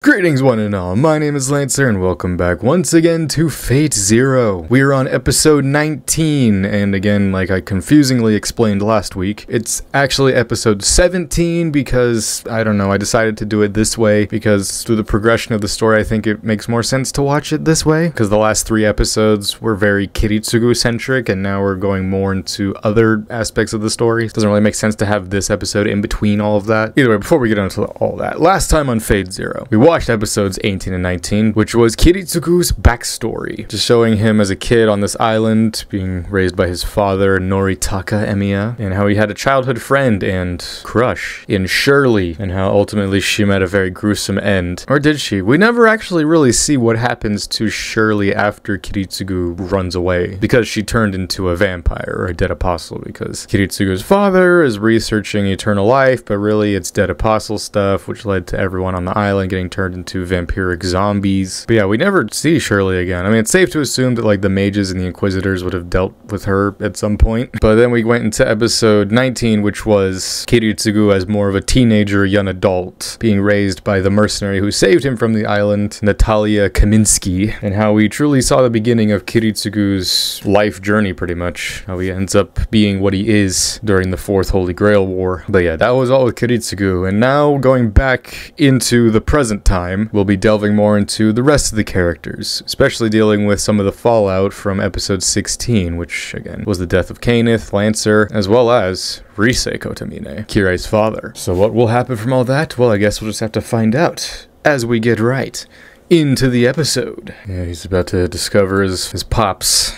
Greetings one and all, my name is Lancer and welcome back once again to Fate Zero. We are on episode 19 and again, like I confusingly explained last week, it's actually episode 17 because, I don't know, I decided to do it this way because through the progression of the story I think it makes more sense to watch it this way because the last 3 episodes were very Kiritsugu centric and now we're going more into other aspects of the story. It doesn't really make sense to have this episode in between all of that. Either way, before we get into all that, last time on Fate Zero, we watched episodes 18 and 19, which was Kiritsugu's backstory, just showing him as a kid on this island, being raised by his father, Noritaka Emiya, and how he had a childhood friend and crush in Shirley, and how ultimately she met a very gruesome end. Or did she? We never actually really see what happens to Shirley after Kiritsugu runs away, because she turned into a vampire, or a dead apostle, because Kiritsugu's father is researching eternal life, but really it's dead apostle stuff, which led to everyone on the island getting turned into vampiric zombies. But yeah, we never see Shirley again. I mean, it's safe to assume that like the mages and the inquisitors would have dealt with her at some point. But then we went into episode 19, which was Kiritsugu as more of a teenager, young adult, being raised by the mercenary who saved him from the island, Natalia Kaminsky, and how we truly saw the beginning of Kiritsugu's life journey pretty much. How he ends up being what he is during the 4th Holy Grail War. But yeah, that was all with Kiritsugu. And now going back into the present time, we'll be delving more into the rest of the characters, especially dealing with some of the fallout from episode 16, which again was the death of Kaneth, Lancer, as well as Risei Kotomine, Kirei's father. So what will happen from all that? Well, I guess we'll just have to find out as we get right into the episode. Yeah, he's about to discover his pops.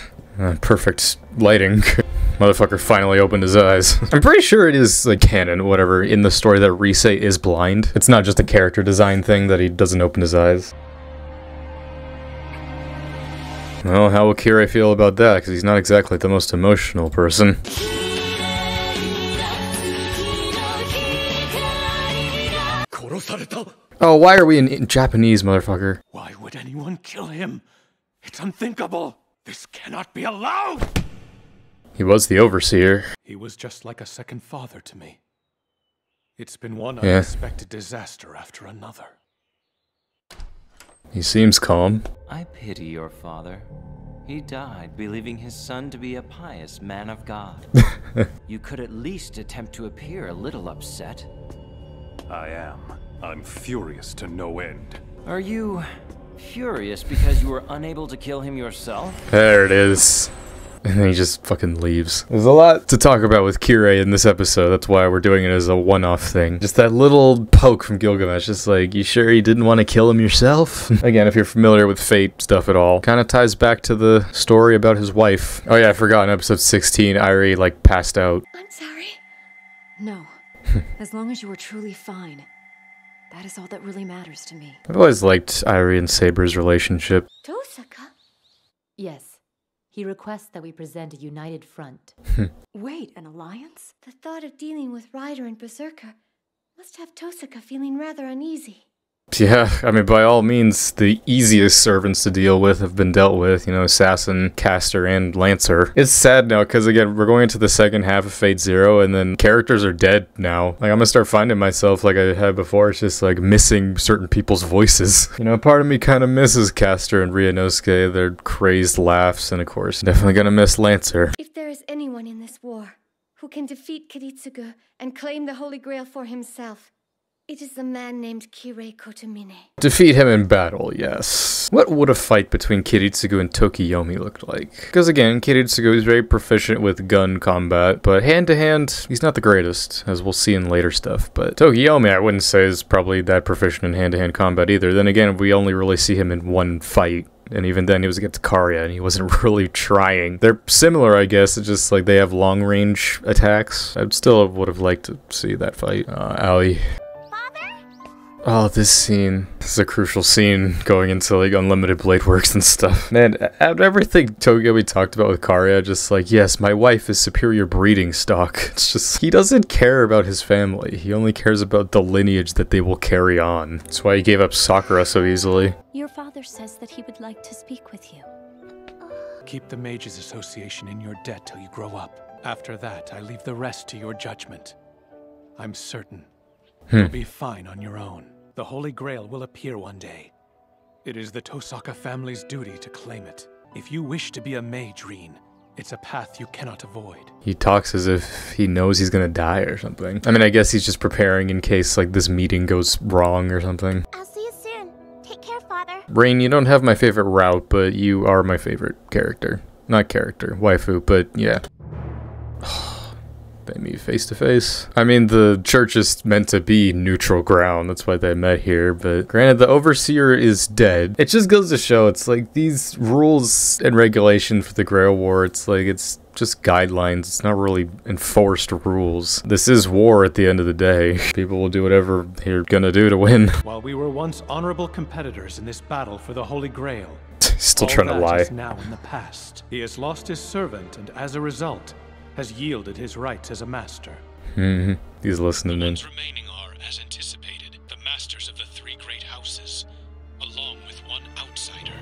Perfect lighting. Motherfucker finally opened his eyes. I'm pretty sure it is like canon, whatever, in the story that Risei is blind. It's not just a character design thing that he doesn't open his eyes. Well, how will Kirei feel about that? Because he's not exactly the most emotional person. Oh, why are we in Japanese, motherfucker? Why would anyone kill him? It's unthinkable. This cannot be allowed! He was the overseer. He was just like a second father to me. It's been one unexpected disaster after another. He seems calm. I pity your father. He died believing his son to be a pious man of God. You could at least attempt to appear a little upset. I am. I'm furious to no end. Are you furious because you were unable to kill him yourself? There it is. And then he just fucking leaves. There's a lot to talk about with Kirei in this episode. That's why we're doing it as a one-off thing. Just that little poke from Gilgamesh. Just like, you sure you didn't want to kill him yourself? Again, if you're familiar with Fate stuff at all, kind of ties back to the story about his wife. Oh yeah, I forgot in episode 16, Irie like passed out. I'm sorry. No. As long as you were truly fine. That is all that really matters to me. I've always liked Irie and Saber's relationship. Tosaka? Yes. He requests that we present a united front. Wait, an alliance? The thought of dealing with Rider and Berserker must have Tosaka feeling rather uneasy. Yeah, I mean, by all means, the easiest servants to deal with have been dealt with, you know, Assassin, Caster, and Lancer. It's sad now, because again, we're going into the second half of Fate Zero, and then characters are dead now. Like, I'm gonna start finding myself, like I had before, it's just like missing certain people's voices. You know, part of me kind of misses Caster and Ryunosuke, their crazed laughs, and of course, definitely gonna miss Lancer. If there is anyone in this war who can defeat Kiritsugu and claim the Holy Grail for himself, it is a man named Kirei Kotomine. Defeat him in battle, yes. What would a fight between Kiritsugu and Tokiyomi look like? Because again, Kiritsugu is very proficient with gun combat, but hand-to-hand, he's not the greatest, as we'll see in later stuff. But Tokiyomi, I wouldn't say is probably that proficient in hand-to-hand combat either. Then again, we only really see him in one fight. And even then, he was against Karya, and he wasn't really trying. They're similar, I guess. It's just like they have long-range attacks. I still would have liked to see that fight. Aoi. Oh, this scene. This is a crucial scene going into like unlimited blade works and stuff. Man, out of everything Tokiyomi talked about with Karya, just like, yes, my wife is superior breeding stock. It's just, he doesn't care about his family. He only cares about the lineage that they will carry on. That's why he gave up Sakura so easily. Your father says that he would like to speak with you. Keep the Mages Association in your debt till you grow up. After that, I leave the rest to your judgment. I'm certain you'll be fine on your own. The Holy Grail will appear one day. It is the Tosaka family's duty to claim it. If you wish to be a mage, Reen, it's a path you cannot avoid. He talks as if he knows he's gonna die or something. I mean, I guess he's just preparing in case, like, this meeting goes wrong or something. I'll see you soon. Take care, Father. Rain, you don't have my favorite route, but you are my favorite character. Not character, waifu, but yeah. They meet face to face. I mean, the church is meant to be neutral ground. That's why they met here. But granted, the overseer is dead. It just goes to show, it's like these rules and regulation for the Grail War. It's like, it's just guidelines. It's not really enforced rules. This is war at the end of the day. People will do whatever they're gonna do to win. While we were once honorable competitors in this battle for the Holy Grail, Still trying to lie. Is now in the past. He has lost his servant, and as a result, has yielded his rights as a master. He's listening in. The ones remaining are, as anticipated, the masters of the three great houses, along with one outsider.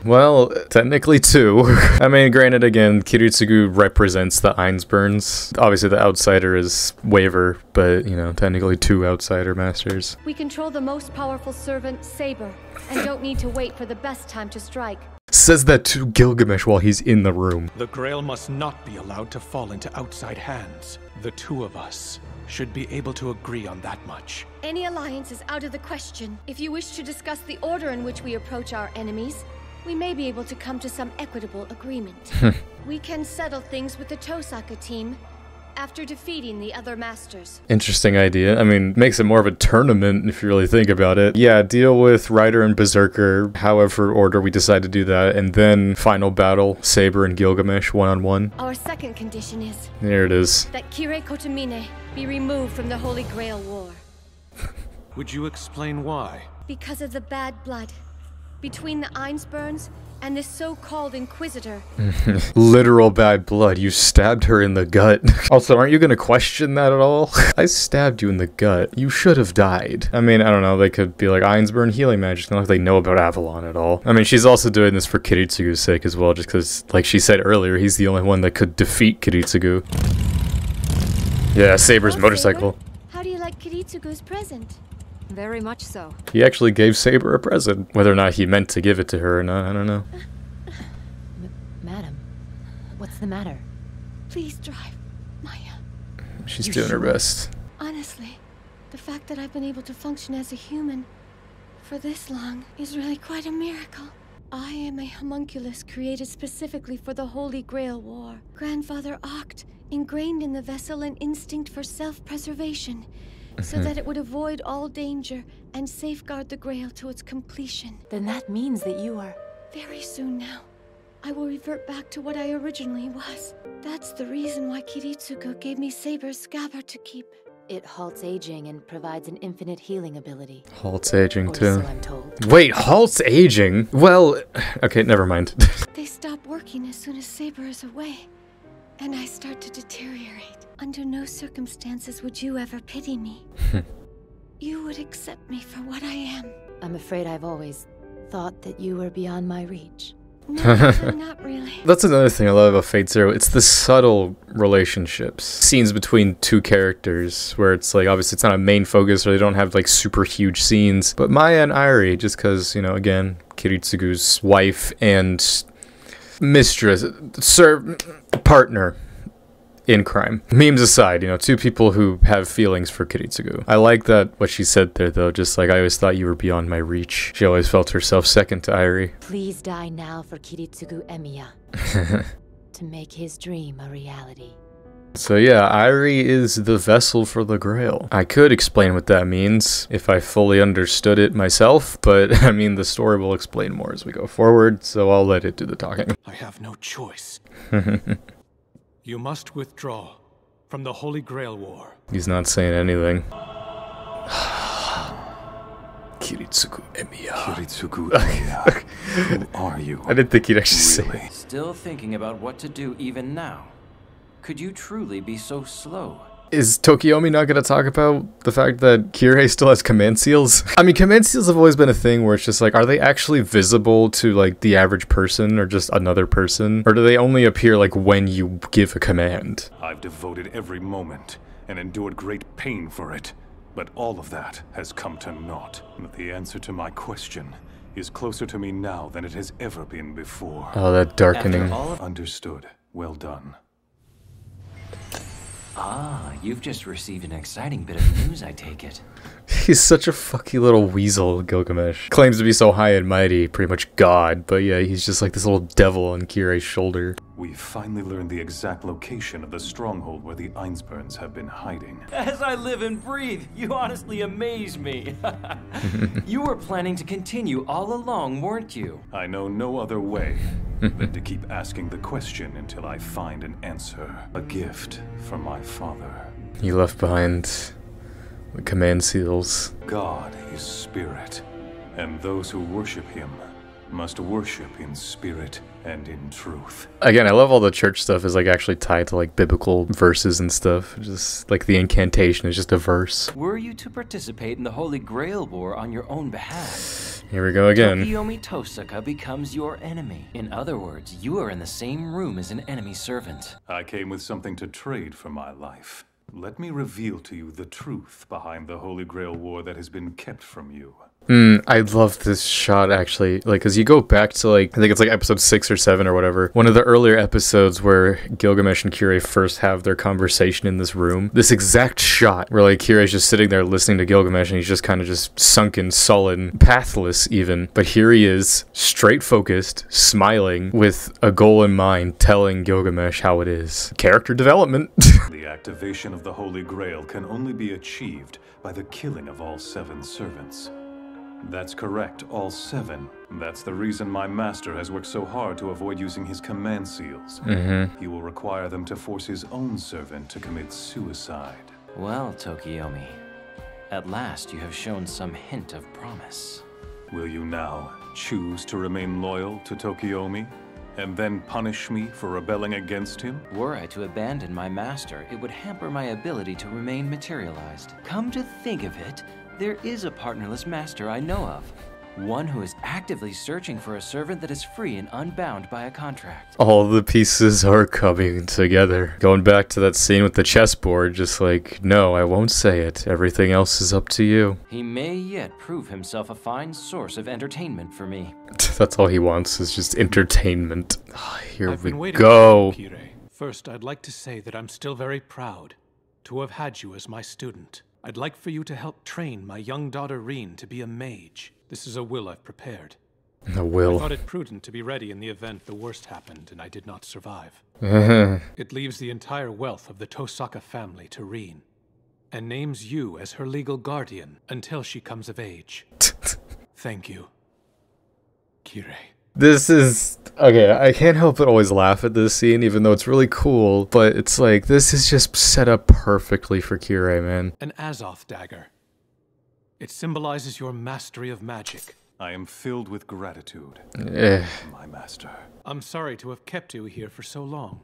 Well, technically two. I mean, granted, again, Kiritsugu represents the Einsburns. Obviously, the outsider is Waver, but, you know, technically two outsider masters. We control the most powerful servant, Saber, and don't need to wait for the best time to strike. Says that to Gilgamesh while he's in the room. The Grail must not be allowed to fall into outside hands. The two of us should be able to agree on that much. Any alliance is out of the question. If you wish to discuss the order in which we approach our enemies, we may be able to come to some equitable agreement. We can settle things with the Tosaka team after defeating the other masters. Interesting idea. I mean, makes it more of a tournament if you really think about it. Yeah, deal with Rider and Berserker, however order we decide to do that, and then final battle, Saber and Gilgamesh one-on-one. Our second condition is There it is. that Kirei Kotomine be removed from the Holy Grail War. Would you explain why? Because of the bad blood between the Einsburns and this so-called Inquisitor. Literal bad blood. You stabbed her in the gut. Also, aren't you gonna question that at all? I stabbed you in the gut. You should have died. I mean, I don't know. They could be like Einsburn healing magic. Not like they know about Avalon at all. I mean, she's also doing this for Kiritsugu's sake as well, just because, like she said earlier, he's the only one that could defeat Kiritsugu. Yeah, Saber's Well, motorcycle. Saber, how do you like Kiritsugu's present? Very much so. He actually gave Saber a present. Whether or not he meant to give it to her or not, I don't know. Madam, what's the matter? Please drive, Maya. She's You doing her sure? best. Honestly, the fact that I've been able to function as a human for this long is really quite a miracle. I am a homunculus created specifically for the Holy Grail War. Grandfather Oct ingrained in the vessel an instinct for self-preservation, so that it would avoid all danger and safeguard the Grail to its completion. Then that means that you are... Very soon now, I will revert back to what I originally was. That's the reason why Kiritsugu gave me Saber's scabbard to keep. It halts aging and provides an infinite healing ability. Halts aging Or too. so I'm told. Wait, halts aging? Well, okay, never mind. They stop working as soon as Saber is away, and I start to deteriorate. Under no circumstances would you ever pity me. You would accept me for what I am. I'm afraid I've always thought that you were beyond my reach. No, not really. That's another thing I love about Fate Zero. It's the subtle relationships. Scenes between two characters where it's like, obviously it's not a main focus or they don't have like super huge scenes. But Maya and Airi, just because, you know, again, Kiritsugu's wife and mistress, partner in crime. Memes aside, you know, two people who have feelings for Kiritsugu. I like that what she said there though, just like, I always thought you were beyond my reach. She always felt herself second to Airi. Please die now for Kiritsugu Emiya. To make his dream a reality. So yeah, Airi is the vessel for the Grail. I could explain what that means if I fully understood it myself, but I mean the story will explain more as we go forward, so I'll let it do the talking. I have no choice. You must withdraw from the Holy Grail War. He's not saying anything. Kiritsugu Emiya. Kiritsugu Emiya. Who are you? I didn't think he'd actually say it. Still thinking about what to do even now. Could you truly be so slow? Is Tokiomi not going to talk about the fact that Kirei still has command seals? I mean, command seals have always been a thing where it's just like, are they actually visible to like the average person or just another person? Or do they only appear like when you give a command? I've devoted every moment and endured great pain for it. But all of that has come to naught. But the answer to my question is closer to me now than it has ever been before. Oh, that darkening. After all of Understood. Well done. Ah, you've just received an exciting bit of news, I take it. He's such a fucky little weasel, Gilgamesh. Claims to be so high and mighty, pretty much God, but yeah, he's just like this little devil on Kirei's shoulder. We've finally learned the exact location of the stronghold where the Einsburns have been hiding. As I live and breathe, you honestly amaze me. You were planning to continue all along, weren't you? I know no other way than to keep asking the question until I find an answer. A gift from my father. He left behind the command seals. God is spirit, and those who worship him must worship in spirit and in truth. Again, I love all the church stuff is like actually tied to like biblical verses and stuff. Just like the incantation is just a verse. Were you to participate in the Holy Grail War on your own behalf? Here we go again. Tokiomi Tosaka becomes your enemy. In other words, you are in the same room as an enemy servant. I came with something to trade for my life. Let me reveal to you the truth behind the Holy Grail War that has been kept from you. I love this shot actually, like, cause you go back to like, I think it's like episode 6 or 7 or whatever, one of the earlier episodes where Gilgamesh and Kirei first have their conversation in this room. This exact shot where like Kirei's just sitting there listening to Gilgamesh and he's just kind of just sunken, sullen, pathless even. But here he is, straight focused, smiling, with a goal in mind, telling Gilgamesh how it is. Character development. The activation of the Holy Grail can only be achieved by the killing of all 7 servants. That's correct, all 7. That's the reason my master has worked so hard to avoid using his command seals. He will require them to force his own servant to commit suicide. Well, Tokiomi, at last you have shown some hint of promise. Will you now choose to remain loyal to Tokiomi, and then punish me for rebelling against him? Were I to abandon my master, it would hamper my ability to remain materialized. Come to think of it, there is a partnerless master I know of. One who is actively searching for a servant that is free and unbound by a contract. All the pieces are coming together. Going back to that scene with the chessboard, just like, no, I won't say it. Everything else is up to you. He may yet prove himself a fine source of entertainment for me. That's all he wants, is just entertainment. Here I've we been waiting go. for you, Kirei. First, I'd like to say that I'm still very proud to have had you as my student. I'd like for you to help train my young daughter Reen to be a mage. This is a will I've prepared. The I will. thought it prudent to be ready in the event the worst happened and I did not survive. It leaves the entire wealth of the Tosaka family to Reen, and names you as her legal guardian until she comes of age. Thank you, Kirei. This is... Okay, I can't help but always laugh at this scene, even though it's really cool, but it's like, this is just set up perfectly for Kirei, man. An Azoth dagger. It symbolizes your mastery of magic. I am filled with gratitude, my master. I'm sorry to have kept you here for so long.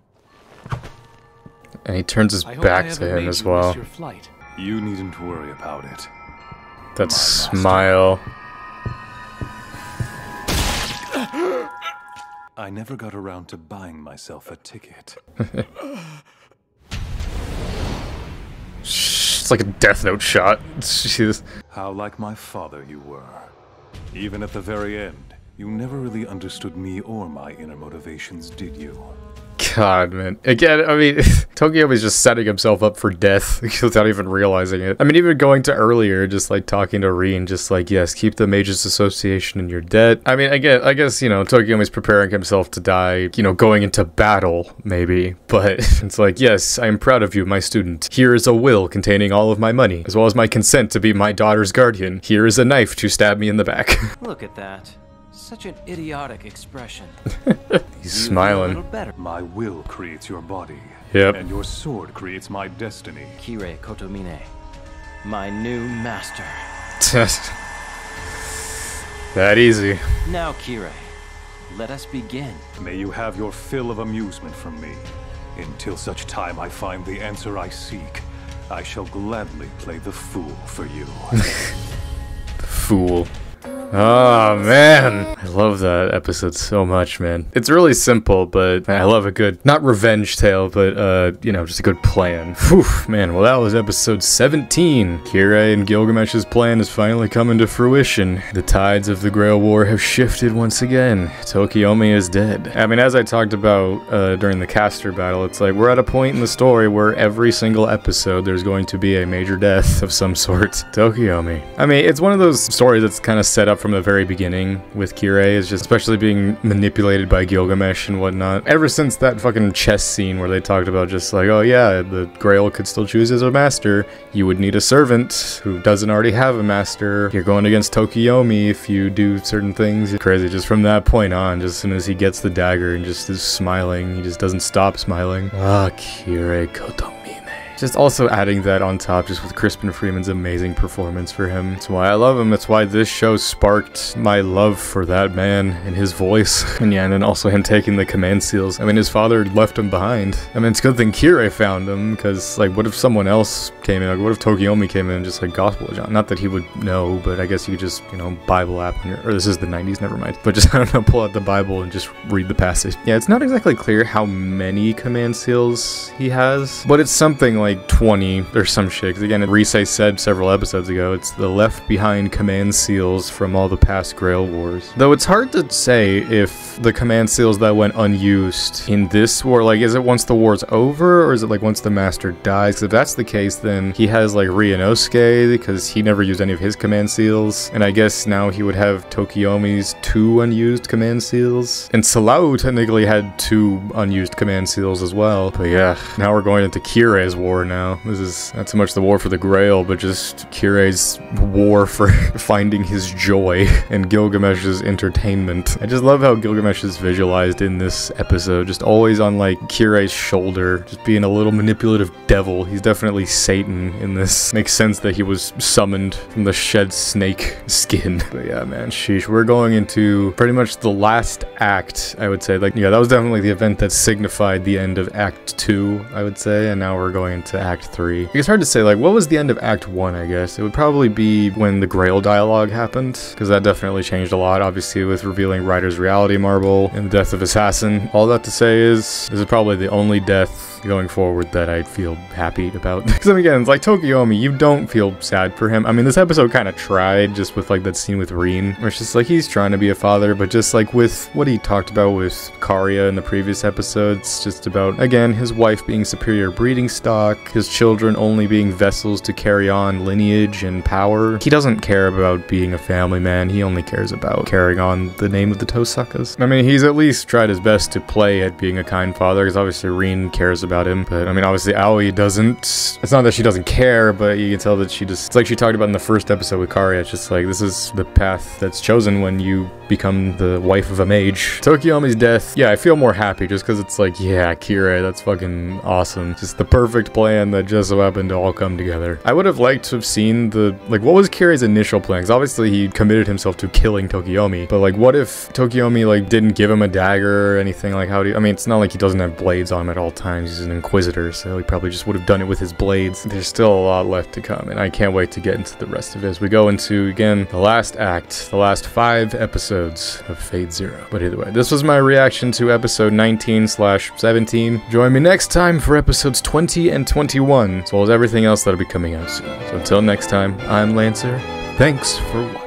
And he turns his I hope back I to haven't him made as you miss well. your flight. You needn't worry about it. That My master. smile. I never got around to buying myself a ticket. It's like a Death Note shot. Jeez. How like my father you were. Even at the very end, you never really understood me or my inner motivations, did you? God, man. Again, I mean, Tokyo was just setting himself up for death without even realizing it. I mean, even going to earlier, just like talking to Reen, just like, yes, keep the Mages Association in your debt. I mean, again, I guess, you know, Tokyo is preparing himself to die, you know, going into battle, maybe. But it's like, yes, I am proud of you, my student. Here is a will containing all of my money, as well as my consent to be my daughter's guardian. Here is a knife to stab me in the back. Look at that. Such an idiotic expression. He's smiling. A little better. My will creates your body. Yep. And your sword creates my destiny. Kirei Kotomine, my new master. That easy. Now, Kirei, let us begin. May you have your fill of amusement from me. Until such time I find the answer I seek, I shall gladly play the fool for you. Fool. Oh, man. I love that episode so much, man. It's really simple, but I love a good, not revenge tale, but, you know, just a good plan. Whew, man. Well, that was episode 17. Kirei and Gilgamesh's plan is finally coming to fruition. The tides of the Grail War have shifted once again. Tokiomi is dead. I mean, as I talked about during the caster battle, it's like we're at a point in the story where every single episode there's going to be a major death of some sort. Tokiomi. I mean, it's one of those stories that's kind of set up from the very beginning with Kirei, is just especially being manipulated by Gilgamesh and whatnot. Ever since that fucking chess scene where they talked about just like, oh yeah, the Grail could still choose as a master. You would need a servant who doesn't already have a master. You're going against Tokiomi if you do certain things. It's crazy. Just from that point on, just as soon as he gets the dagger and just is smiling, he just doesn't stop smiling. Ah, Kirei Kotomine. Just also adding that on top, just with Crispin Freeman's amazing performance for him. That's why I love him. That's why this show sparked my love for that man and his voice. And yeah, and then also him taking the command seals. I mean, his father left him behind. I mean, it's a good thing Kirei found him, because, like, what if someone else came in? Like, what if Tokiomi came in and just, like, Gospel John? Not that he would know, but I guess you could just, you know, Bible app on your, or this is the 90s, never mind. But just, I don't know, pull out the Bible and just read the passage. Yeah, it's not exactly clear how many command seals he has, but it's something like 20 or some shit. Because again, Risei said several episodes ago, it's the left behind command seals from all the past Grail Wars. Though it's hard to say if the command seals that went unused in this war, like, is it once the war's over, or is it like once the master dies? 'Cause if that's the case, then he has like Ryunosuke, because he never used any of his command seals, and I guess now he would have Tokiomi's 2 unused command seals, and Salau technically had 2 unused command seals as well. But yeah, now we're going into Kirei's war now. This is not so much the war for the Grail, but just Kirei's war for finding his joy and Gilgamesh's entertainment. I just love how Gilgamesh is visualized in this episode, just always on like Kirei's shoulder, just being a little manipulative devil. He's definitely Satan in this. Makes sense that he was summoned from the shed snake skin. But yeah, man, sheesh. We're going into pretty much the last act, I would say. Like, yeah, that was definitely the event that signified the end of Act 2, I would say, and now we're going into Act 3. It's hard to say, like, what was the end of Act 1, I guess? It would probably be when the Grail dialogue happened, because that definitely changed a lot, obviously, with revealing Ryder's reality marble and the death of Assassin. All that to say is, this is probably the only death going forward that I'd feel happy about. Because, I mean, again, it's like Tokiomi, you don't feel sad for him. I mean, this episode kind of tried, just with, like, that scene with Rin, where it's just, like, he's trying to be a father, but just, like, with what he talked about with Karya in the previous episodes, just about, again, his wife being superior breeding stock, his children only being vessels to carry on lineage and power. He doesn't care about being a family man, he only cares about carrying on the name of the Tosakas. I mean, he's at least tried his best to play at being a kind father, because obviously Rin cares about him, but I mean, obviously Aoi doesn't. It's not that she doesn't care, but you can tell that she just, it's like she talked about in the first episode with Karya, it's just like, this is the path that's chosen when you become the wife of a mage. Tokiomi's death, yeah, I feel more happy just because it's like, yeah, Kirei, that's fucking awesome. Just the perfect plan that just so happened to all come together. I would have liked to have seen the, like, what was Kirei's initial plan? Because obviously he committed himself to killing Tokiomi, but like, what if Tokiomi, like, didn't give him a dagger or anything? Like, how do you, I mean, it's not like he doesn't have blades on him at all times. He's an inquisitor, so he probably just would have done it with his blades. There's still a lot left to come, and I can't wait to get into the rest of it as we go into, again, the last act, the last 5 episodes of Fate Zero. But either way, this was my reaction to episode 19/17. Join me next time for episodes 20 and 21, as well as everything else that'll be coming out soon. So until next time, I'm Lancer. Thanks for watching.